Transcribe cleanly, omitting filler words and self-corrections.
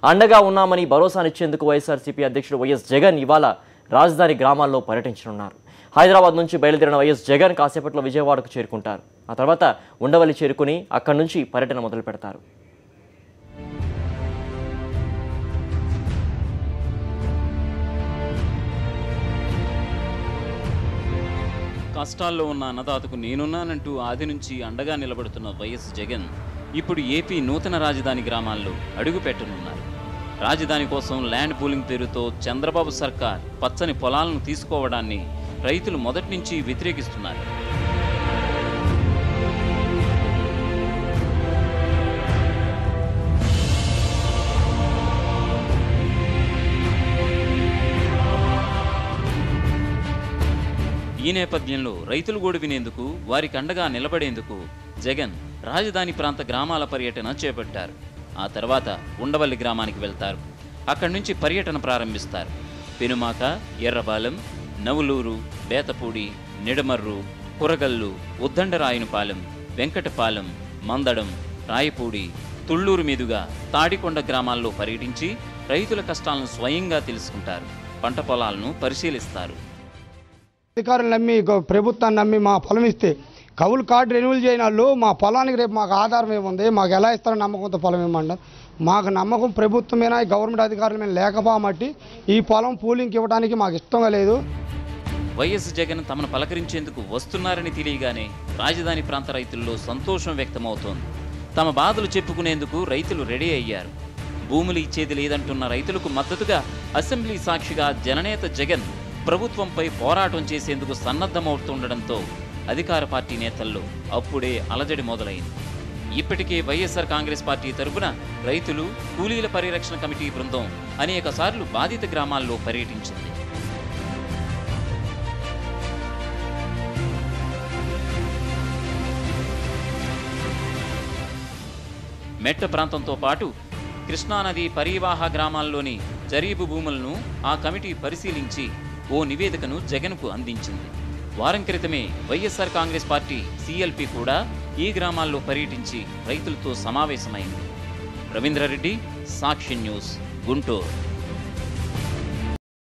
అండగా ఉన్నామని భరోసానిచ్చేందుకు వైఎస్ఆర్సీపీ అధ్యక్షుడు వైఎస్ జగన్ ఇవాళ రాజధాని గ్రామాల్లో పర్యటించనున్నారు. హైదరాబాద్ నుంచి బయలుదేరిన వైఎస్ జగన్ కాసేపట్లో విజయవాడకు చేరుకుంటారు. ఆ తర్వాత ఉండవల్లి చేరుకుని అక్కడి నుంచి పర్యటన మొదలు పెడతారు. కష్టాల్లో ఉన్న అన్నదాతకు నేనున్నానంటూ ఆది నుంచి అండగా నిలబడుతున్న వైఎస్ జగన్ ఇప్పుడు ఏపీ నూతన రాజధాని గ్రామాల్లో అడుగు పెట్టనున్నారు. రాజధాని కోసం ల్యాండ్ పూలింగ్ పేరుతో చంద్రబాబు సర్కార్ పచ్చని పొలాలను తీసుకోవడాన్ని రైతులు మొదటి నుంచి వ్యతిరేకిస్తున్నారు. ఈ నేపథ్యంలో రైతులు గోడు వినేందుకు వారికి అండగా నిలబడేందుకు జగన్ రాజధాని ప్రాంత గ్రామాల పర్యటన చేపట్టారు. ఆ తర్వాత ఉండవల్లి గ్రామానికి వెళ్తారు. అక్కడి నుంచి పర్యటన ప్రారంభిస్తారు. పెనుమాక, ఎర్రబాలెం, నవులూరు, బేతపూడి, నిడమర్రు, కురగల్లు, ఉద్దండరాయునిపాలెం, వెంకటపాలెం, మందడం, రాయపూడి, తుళ్ళూరు మీదుగా తాడికొండ గ్రామాల్లో పర్యటించి రైతుల కష్టాలను స్వయంగా తెలుసుకుంటారు. పంట పొలాలను పరిశీలిస్తారు. అధికారులు నమ్మి ప్రభుత్వాన్ని నమ్మి మా పొలం ఇస్తే కౌలు కార్డు రెన్యూల్ చేయని వాళ్ళు మా పొలానికి రేపు మాకు ఆధారం ఏముంది, మాకు ఎలా ఇస్తారో నమ్మకంతో పొలం ఏమన్నారు. మాకు నమ్మకం ప్రభుత్వమేనా గవర్నమెంట్ అధికారుల మీద లేకపోమట్టి ఈ పొలం పూలింగ్కి ఇవ్వడానికి మాకు ఇష్టంగా లేదు. వైఎస్ జగన్ తమను పలకరించేందుకు వస్తున్నారని తెలియగానే రాజధాని ప్రాంత రైతుల్లో సంతోషం వ్యక్తమవుతోంది. తమ బాధలు చెప్పుకునేందుకు రైతులు రెడీ అయ్యారు. భూములు ఇచ్చేది లేదంటున్న రైతులకు మద్దతుగా అసెంబ్లీ సాక్షిగా జననేత జగన్ ప్రభుత్వంపై పోరాటం చేసేందుకు సన్నద్ధమవుతుండడంతో అధికార పార్టీ నేతల్లో అప్పుడే అలజడి మొదలైంది. ఇప్పటికే వైఎస్ఆర్ కాంగ్రెస్ పార్టీ తరపున రైతులు, కూలీల పరిరక్షణ కమిటీ బృందం అనేక సార్లు బాధిత గ్రామాల్లో పర్యటించింది. మెట్ట ప్రాంతంతో పాటు కృష్ణానది పరివాహ గ్రామాల్లోని జరీబు భూములను ఆ కమిటీ పరిశీలించి ఓ నివేదికను జగన్కు అందించింది. వారం క్రితమే వైఎస్ఆర్ కాంగ్రెస్ పార్టీ సిఎల్పి కూడా ఈ గ్రామాల్లో పర్యటించి రైతులతో సమావేశమైంది. రవీంద్రారెడ్డి, సాక్షి న్యూస్, గుంటూరు.